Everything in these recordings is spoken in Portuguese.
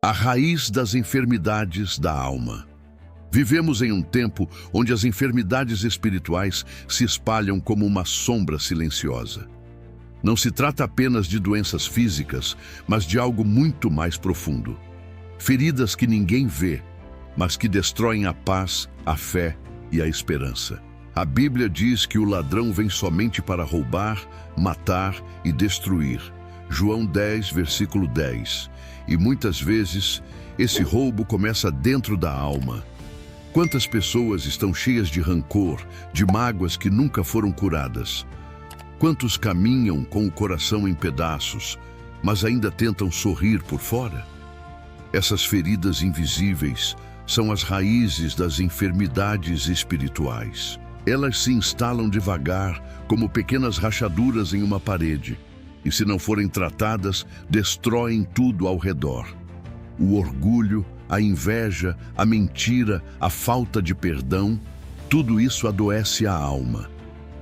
A raiz das enfermidades da alma. Vivemos em um tempo onde as enfermidades espirituais se espalham como uma sombra silenciosa. Não se trata apenas de doenças físicas, mas de algo muito mais profundo. Feridas que ninguém vê, mas que destroem a paz, a fé e a esperança. A Bíblia diz que o ladrão vem somente para roubar, matar e destruir. João 10, versículo 10. E muitas vezes, esse roubo começa dentro da alma. Quantas pessoas estão cheias de rancor, de mágoas que nunca foram curadas? Quantos caminham com o coração em pedaços, mas ainda tentam sorrir por fora? Essas feridas invisíveis são as raízes das enfermidades espirituais. Elas se instalam devagar, como pequenas rachaduras em uma parede, e se não forem tratadas, destroem tudo ao redor. O orgulho, a inveja, a mentira, a falta de perdão, tudo isso adoece a alma.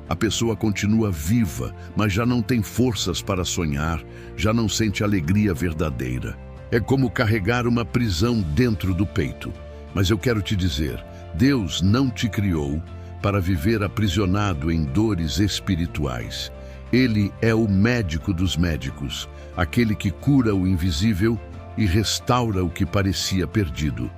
A pessoa continua viva, mas já não tem forças para sonhar, já não sente alegria verdadeira. É como carregar uma prisão dentro do peito. Mas eu quero te dizer, Deus não te criou para viver aprisionado em dores espirituais. Ele é o médico dos médicos, aquele que cura o invisível e restaura o que parecia perdido.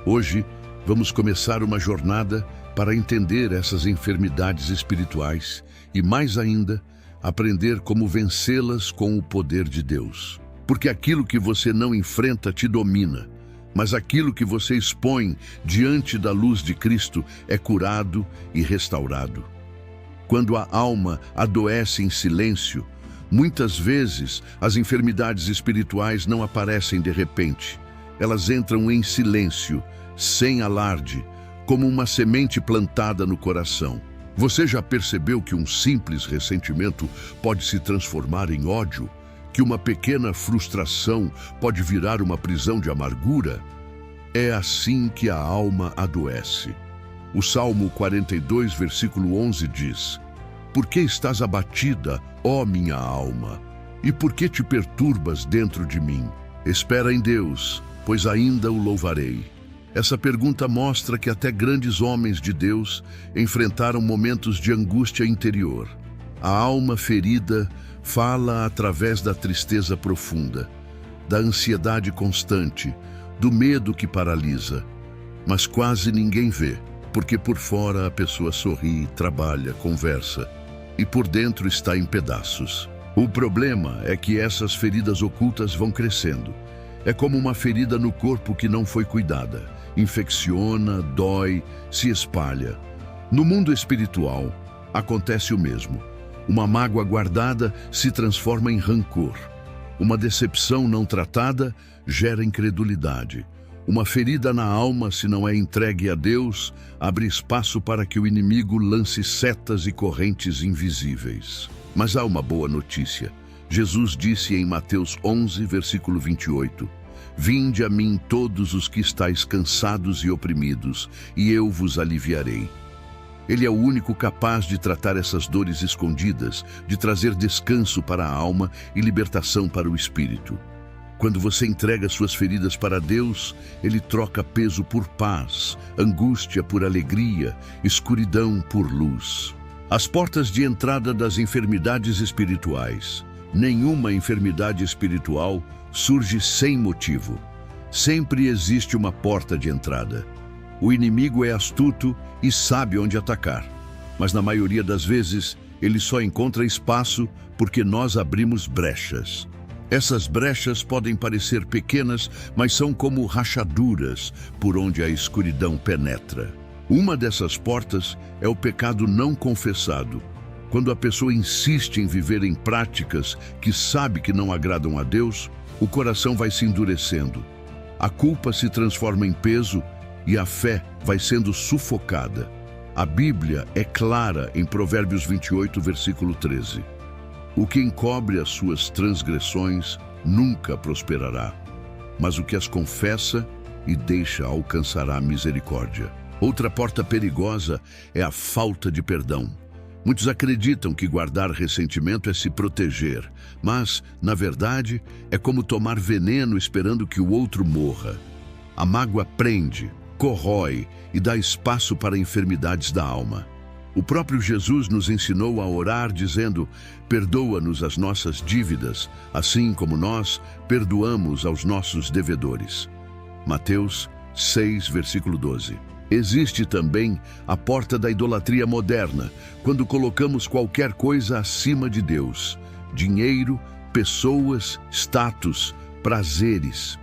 Hoje, vamos começar uma jornada para entender essas enfermidades espirituais e, mais ainda, aprender como vencê-las com o poder de Deus. Porque aquilo que você não enfrenta te domina, mas aquilo que você expõe diante da luz de Cristo é curado e restaurado. Quando a alma adoece em silêncio, muitas vezes as enfermidades espirituais não aparecem de repente. Elas entram em silêncio, sem alarde, como uma semente plantada no coração. Você já percebeu que um simples ressentimento pode se transformar em ódio? Que uma pequena frustração pode virar uma prisão de amargura? É assim que a alma adoece. O Salmo 42, versículo 11 diz: Por que estás abatida, ó minha alma? E por que te perturbas dentro de mim? Espera em Deus, pois ainda o louvarei. Essa pergunta mostra que até grandes homens de Deus enfrentaram momentos de angústia interior. A alma ferida fala através da tristeza profunda, da ansiedade constante, do medo que paralisa. Mas quase ninguém vê, porque por fora a pessoa sorri, trabalha, conversa, e por dentro está em pedaços. O problema é que essas feridas ocultas vão crescendo. É como uma ferida no corpo que não foi cuidada. Infecciona, dói, se espalha. No mundo espiritual, acontece o mesmo. Uma mágoa guardada se transforma em rancor. Uma decepção não tratada gera incredulidade. Uma ferida na alma, se não é entregue a Deus, abre espaço para que o inimigo lance setas e correntes invisíveis. Mas há uma boa notícia. Jesus disse em Mateus 11, versículo 28, Vinde a mim todos os que estáis cansados e oprimidos, e eu vos aliviarei. Ele é o único capaz de tratar essas dores escondidas, de trazer descanso para a alma e libertação para o espírito. Quando você entrega suas feridas para Deus, Ele troca peso por paz, angústia por alegria, escuridão por luz. As portas de entrada das enfermidades espirituais. Nenhuma enfermidade espiritual surge sem motivo. Sempre existe uma porta de entrada. O inimigo é astuto e sabe onde atacar, mas na maioria das vezes ele só encontra espaço porque nós abrimos brechas. Essas brechas podem parecer pequenas, mas são como rachaduras por onde a escuridão penetra. Uma dessas portas é o pecado não confessado. Quando a pessoa insiste em viver em práticas que sabe que não agradam a Deus, o coração vai se endurecendo. A culpa se transforma em peso e a fé vai sendo sufocada. A Bíblia é clara em Provérbios 28, versículo 13. O que encobre as suas transgressões nunca prosperará, mas o que as confessa e deixa alcançará misericórdia. Outra porta perigosa é a falta de perdão. Muitos acreditam que guardar ressentimento é se proteger, mas, na verdade, é como tomar veneno esperando que o outro morra. A mágoa prende, corrói e dá espaço para enfermidades da alma. O próprio Jesus nos ensinou a orar dizendo: perdoa-nos as nossas dívidas, assim como nós perdoamos aos nossos devedores. Mateus 6, versículo 12. Existe também a porta da idolatria moderna, quando colocamos qualquer coisa acima de Deus: dinheiro, pessoas, status, prazeres.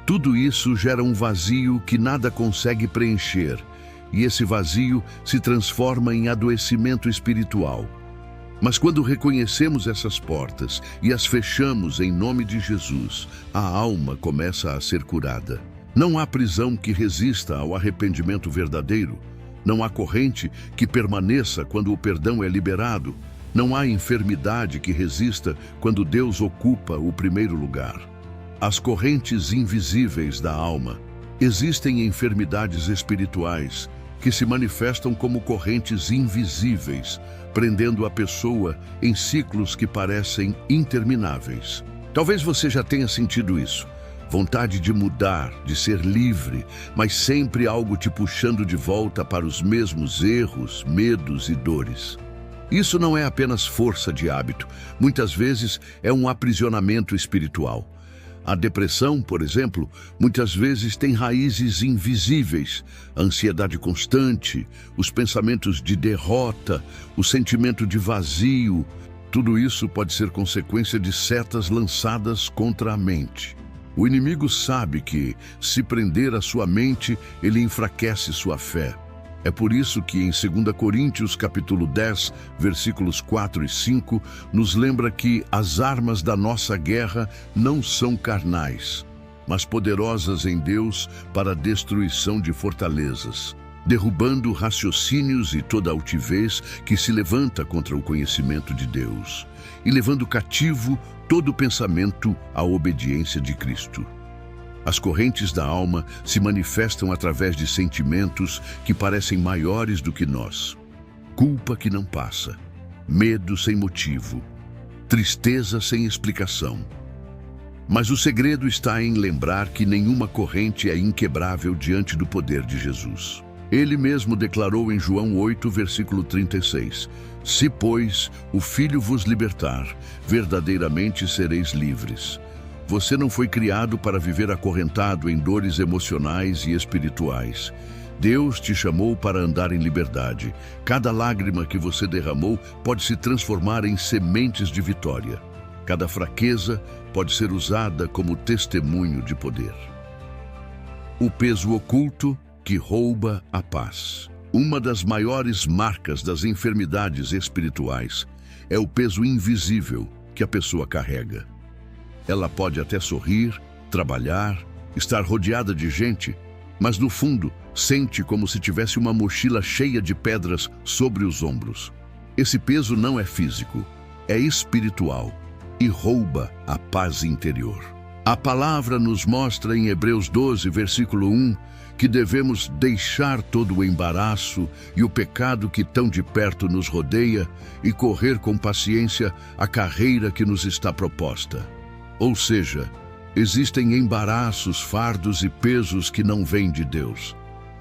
Tudo isso gera um vazio que nada consegue preencher, e esse vazio se transforma em adoecimento espiritual. Mas quando reconhecemos essas portas e as fechamos em nome de Jesus, a alma começa a ser curada. Não há prisão que resista ao arrependimento verdadeiro. Não há corrente que permaneça quando o perdão é liberado. Não há enfermidade que resista quando Deus ocupa o primeiro lugar. As correntes invisíveis da alma. Existem enfermidades espirituais que se manifestam como correntes invisíveis, prendendo a pessoa em ciclos que parecem intermináveis. Talvez você já tenha sentido isso. Vontade de mudar, de ser livre, mas sempre algo te puxando de volta para os mesmos erros, medos e dores. Isso não é apenas força de hábito, muitas vezes é um aprisionamento espiritual. A depressão, por exemplo, muitas vezes tem raízes invisíveis, a ansiedade constante, os pensamentos de derrota, o sentimento de vazio. Tudo isso pode ser consequência de setas lançadas contra a mente. O inimigo sabe que, se prender a sua mente, ele enfraquece sua fé. É por isso que em 2 Coríntios capítulo 10, versículos 4 e 5, nos lembra que as armas da nossa guerra não são carnais, mas poderosas em Deus para a destruição de fortalezas, derrubando raciocínios e toda altivez que se levanta contra o conhecimento de Deus, e levando cativo todo pensamento à obediência de Cristo. As correntes da alma se manifestam através de sentimentos que parecem maiores do que nós. Culpa que não passa, medo sem motivo, tristeza sem explicação. Mas o segredo está em lembrar que nenhuma corrente é inquebrável diante do poder de Jesus. Ele mesmo declarou em João 8, versículo 36, Se, pois, o Filho vos libertar, verdadeiramente sereis livres. Você não foi criado para viver acorrentado em dores emocionais e espirituais. Deus te chamou para andar em liberdade. Cada lágrima que você derramou pode se transformar em sementes de vitória. Cada fraqueza pode ser usada como testemunho de poder. O peso oculto que rouba a paz. Uma das maiores marcas das enfermidades espirituais é o peso invisível que a pessoa carrega. Ela pode até sorrir, trabalhar, estar rodeada de gente, mas no fundo sente como se tivesse uma mochila cheia de pedras sobre os ombros. Esse peso não é físico, é espiritual e rouba a paz interior. A palavra nos mostra em Hebreus 12, versículo 1, que devemos deixar todo o embaraço e o pecado que tão de perto nos rodeia e correr com paciência a carreira que nos está proposta. Ou seja, existem embaraços, fardos e pesos que não vêm de Deus.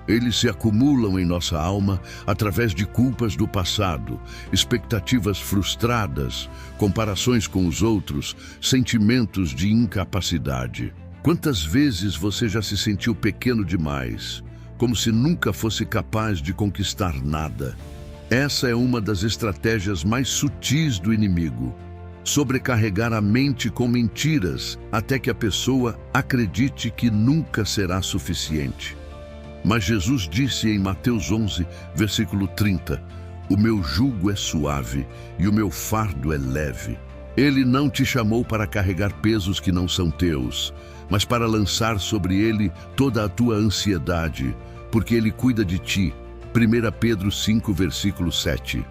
Eles se acumulam em nossa alma através de culpas do passado, expectativas frustradas, comparações com os outros, sentimentos de incapacidade. Quantas vezes você já se sentiu pequeno demais, como se nunca fosse capaz de conquistar nada? Essa é uma das estratégias mais sutis do inimigo. Sobrecarregar a mente com mentiras até que a pessoa acredite que nunca será suficiente. Mas Jesus disse em Mateus 11, versículo 30, O meu jugo é suave e o meu fardo é leve. Ele não te chamou para carregar pesos que não são teus, mas para lançar sobre ele toda a tua ansiedade, porque ele cuida de ti. 1 Pedro 5, versículo 7.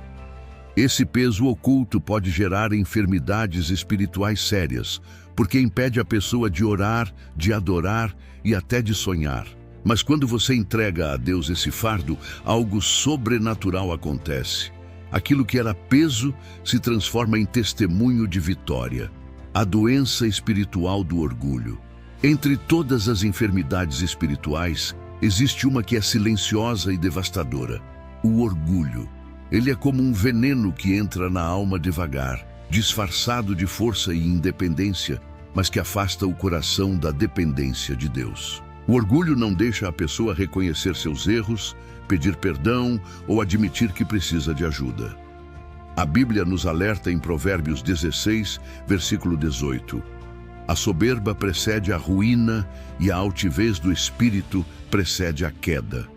Esse peso oculto pode gerar enfermidades espirituais sérias, porque impede a pessoa de orar, de adorar e até de sonhar. Mas quando você entrega a Deus esse fardo, algo sobrenatural acontece. Aquilo que era peso se transforma em testemunho de vitória. A doença espiritual do orgulho. Entre todas as enfermidades espirituais, existe uma que é silenciosa e devastadora: o orgulho. Ele é como um veneno que entra na alma devagar, disfarçado de força e independência, mas que afasta o coração da dependência de Deus. O orgulho não deixa a pessoa reconhecer seus erros, pedir perdão ou admitir que precisa de ajuda. A Bíblia nos alerta em Provérbios 16, versículo 18. A soberba precede a ruína e a altivez do espírito precede a queda.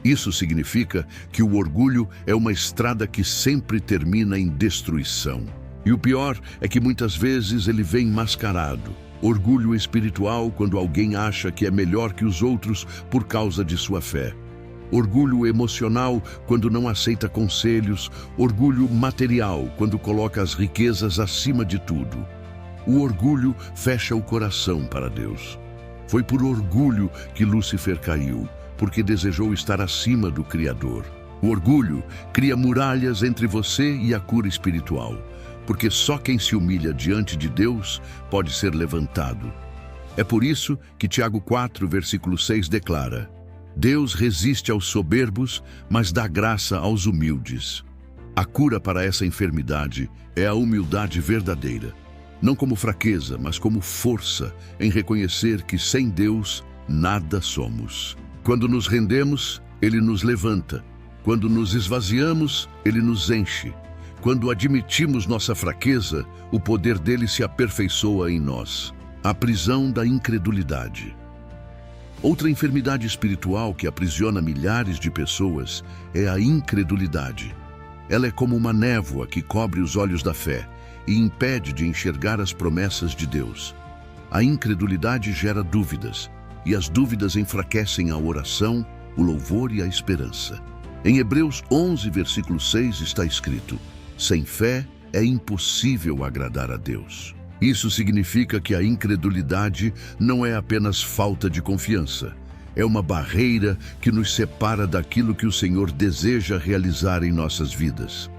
Isso significa que o orgulho é uma estrada que sempre termina em destruição. E o pior é que muitas vezes ele vem mascarado. Orgulho espiritual quando alguém acha que é melhor que os outros por causa de sua fé. Orgulho emocional quando não aceita conselhos. Orgulho material quando coloca as riquezas acima de tudo. O orgulho fecha o coração para Deus. Foi por orgulho que Lúcifer caiu, porque desejou estar acima do Criador. O orgulho cria muralhas entre você e a cura espiritual, porque só quem se humilha diante de Deus pode ser levantado. É por isso que Tiago 4, versículo 6 declara: Deus resiste aos soberbos, mas dá graça aos humildes. A cura para essa enfermidade é a humildade verdadeira. Não como fraqueza, mas como força em reconhecer que sem Deus nada somos. Quando nos rendemos, Ele nos levanta. Quando nos esvaziamos, Ele nos enche. Quando admitimos nossa fraqueza, o poder dele se aperfeiçoa em nós. A prisão da incredulidade. Outra enfermidade espiritual que aprisiona milhares de pessoas é a incredulidade. Ela é como uma névoa que cobre os olhos da fé e impede de enxergar as promessas de Deus. A incredulidade gera dúvidas, e as dúvidas enfraquecem a oração, o louvor e a esperança. Em Hebreus 11, versículo 6 está escrito: sem fé é impossível agradar a Deus. Isso significa que a incredulidade não é apenas falta de confiança. É uma barreira que nos separa daquilo que o Senhor deseja realizar em nossas vidas.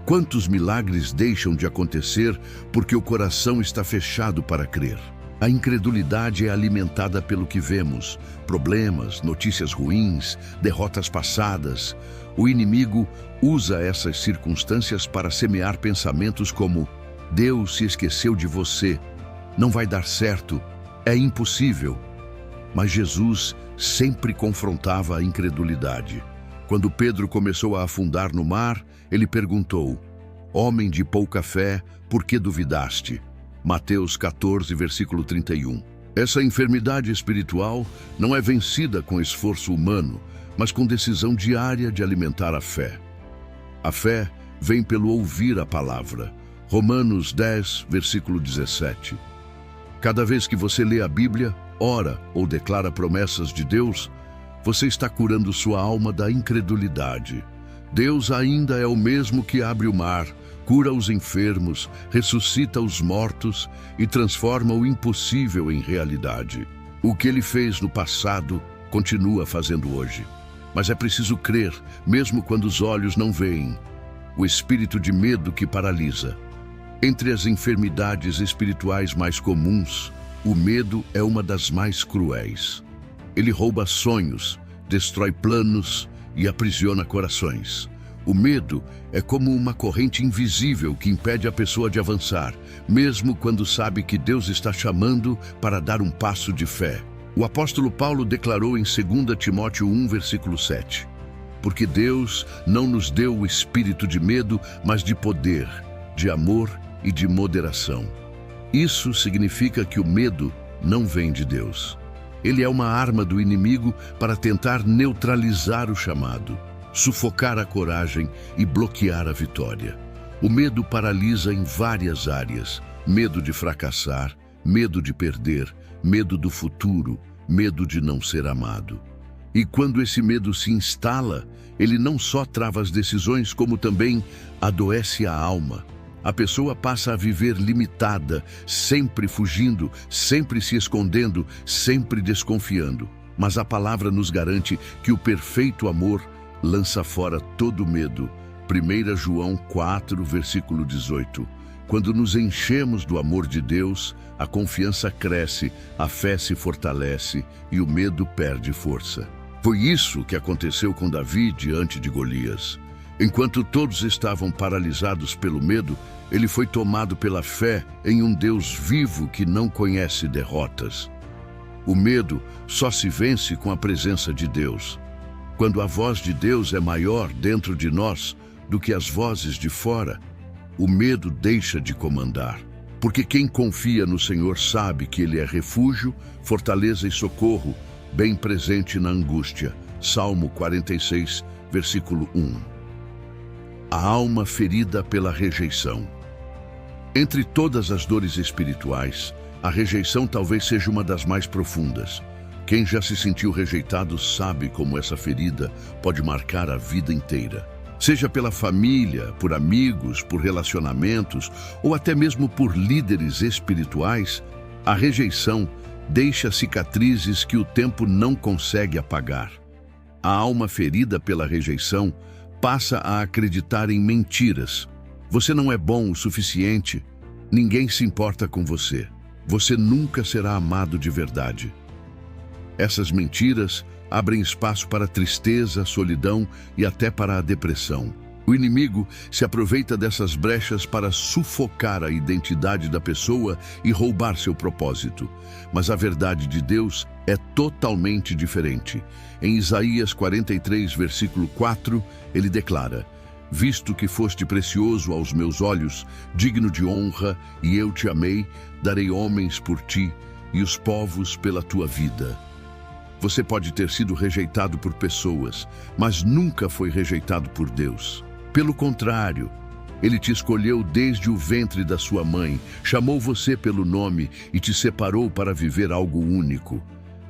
Quantos milagres deixam de acontecer porque o coração está fechado para crer? A incredulidade é alimentada pelo que vemos: problemas, notícias ruins, derrotas passadas. O inimigo usa essas circunstâncias para semear pensamentos como: Deus se esqueceu de você, não vai dar certo, é impossível. Mas Jesus sempre confrontava a incredulidade. Quando Pedro começou a afundar no mar, ele perguntou: homem de pouca fé, por que duvidaste? Mateus 14, versículo 31. Essa enfermidade espiritual não é vencida com esforço humano, mas com decisão diária de alimentar a fé. A fé vem pelo ouvir a palavra. Romanos 10, versículo 17. Cada vez que você lê a Bíblia, ora ou declara promessas de Deus, você está curando sua alma da incredulidade. Deus ainda é o mesmo que abre o mar, cura os enfermos, ressuscita os mortos e transforma o impossível em realidade. O que Ele fez no passado, continua fazendo hoje. Mas é preciso crer, mesmo quando os olhos não veem. O espírito de medo que paralisa. Entre as enfermidades espirituais mais comuns, o medo é uma das mais cruéis. Ele rouba sonhos, destrói planos e aprisiona corações. O medo é como uma corrente invisível que impede a pessoa de avançar, mesmo quando sabe que Deus está chamando para dar um passo de fé. O apóstolo Paulo declarou em 2 Timóteo 1, versículo 7: porque Deus não nos deu o espírito de medo, mas de poder, de amor e de moderação. Isso significa que o medo não vem de Deus. Ele é uma arma do inimigo para tentar neutralizar o chamado, sufocar a coragem e bloquear a vitória. O medo paralisa em várias áreas: medo de fracassar, medo de perder, medo do futuro, medo de não ser amado. E quando esse medo se instala, ele não só trava as decisões, como também adoece a alma. A pessoa passa a viver limitada, sempre fugindo, sempre se escondendo, sempre desconfiando. Mas a palavra nos garante que o perfeito amor lança fora todo medo. 1 João 4, versículo 18. Quando nos enchemos do amor de Deus, a confiança cresce, a fé se fortalece e o medo perde força. Foi isso que aconteceu com Davi diante de Golias. Enquanto todos estavam paralisados pelo medo, ele foi tomado pela fé em um Deus vivo que não conhece derrotas. O medo só se vence com a presença de Deus. Quando a voz de Deus é maior dentro de nós do que as vozes de fora, o medo deixa de comandar. Porque quem confia no Senhor sabe que Ele é refúgio, fortaleza e socorro, bem presente na angústia. Salmo 46, versículo 1. A alma ferida pela rejeição. Entre todas as dores espirituais, a rejeição talvez seja uma das mais profundas. Quem já se sentiu rejeitado sabe como essa ferida pode marcar a vida inteira. Seja pela família, por amigos, por relacionamentos ou até mesmo por líderes espirituais, a rejeição deixa cicatrizes que o tempo não consegue apagar. A alma ferida pela rejeição passa a acreditar em mentiras. Você não é bom o suficiente, ninguém se importa com você. Você nunca será amado de verdade. Essas mentiras abrem espaço para tristeza, solidão e até para a depressão. O inimigo se aproveita dessas brechas para sufocar a identidade da pessoa e roubar seu propósito. Mas a verdade de Deus é totalmente diferente. Em Isaías 43, versículo 4, ele declara: visto que foste precioso aos meus olhos, digno de honra, e eu te amei, darei homens por ti e os povos pela tua vida. Você pode ter sido rejeitado por pessoas, mas nunca foi rejeitado por Deus. Pelo contrário, Ele te escolheu desde o ventre da sua mãe, chamou você pelo nome e te separou para viver algo único.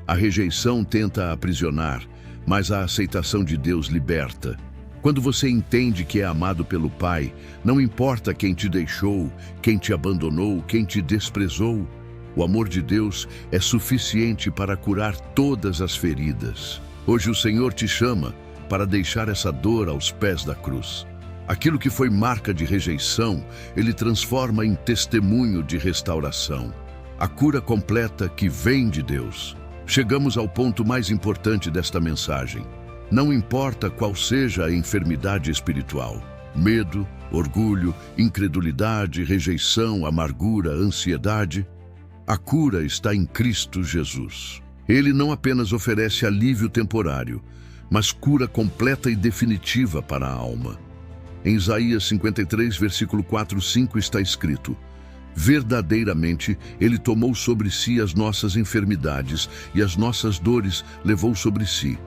A rejeição tenta aprisionar, mas a aceitação de Deus liberta. Quando você entende que é amado pelo Pai, não importa quem te deixou, quem te abandonou, quem te desprezou, o amor de Deus é suficiente para curar todas as feridas. Hoje o Senhor te chama para deixar essa dor aos pés da cruz. Aquilo que foi marca de rejeição, Ele transforma em testemunho de restauração. A cura completa que vem de Deus. Chegamos ao ponto mais importante desta mensagem. Não importa qual seja a enfermidade espiritual, medo, orgulho, incredulidade, rejeição, amargura, ansiedade, a cura está em Cristo Jesus. Ele não apenas oferece alívio temporário, mas cura completa e definitiva para a alma. Em Isaías 53, versículo 4 e 5 está escrito: verdadeiramente, Ele tomou sobre si as nossas enfermidades e as nossas dores levou sobre si,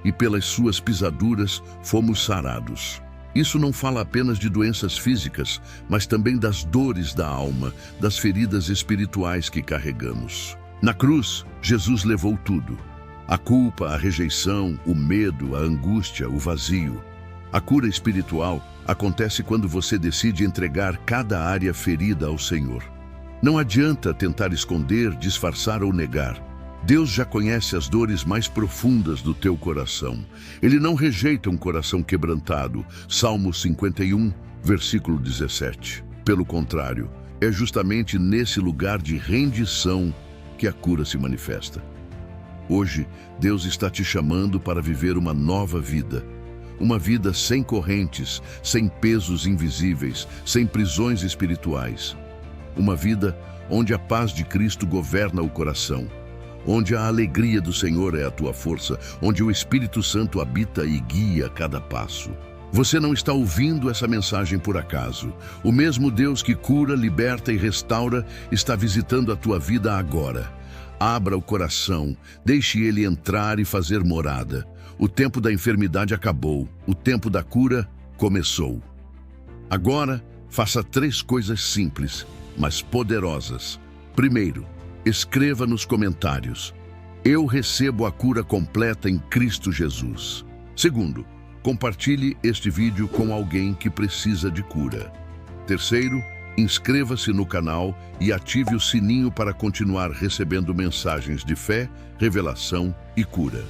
e pelas suas pisaduras fomos sarados. Isso não fala apenas de doenças físicas, mas também das dores da alma, das feridas espirituais que carregamos. Na cruz, Jesus levou tudo: a culpa, a rejeição, o medo, a angústia, o vazio. A cura espiritual acontece quando você decide entregar cada área ferida ao Senhor. Não adianta tentar esconder, disfarçar ou negar. Deus já conhece as dores mais profundas do teu coração. Ele não rejeita um coração quebrantado. Salmo 51, versículo 17. Pelo contrário, é justamente nesse lugar de rendição que a cura se manifesta. Hoje, Deus está te chamando para viver uma nova vida. Uma vida sem correntes, sem pesos invisíveis, sem prisões espirituais. Uma vida onde a paz de Cristo governa o coração. Onde a alegria do Senhor é a tua força, onde o Espírito Santo habita e guia cada passo. Você não está ouvindo essa mensagem por acaso. O mesmo Deus que cura, liberta e restaura está visitando a tua vida agora. Abra o coração, deixe Ele entrar e fazer morada. O tempo da enfermidade acabou, o tempo da cura começou. Agora, faça 3 coisas simples, mas poderosas. Primeiro, escreva nos comentários: eu recebo a cura completa em Cristo Jesus. Segundo, compartilhe este vídeo com alguém que precisa de cura. Terceiro, inscreva-se no canal e ative o sininho para continuar recebendo mensagens de fé, revelação e cura.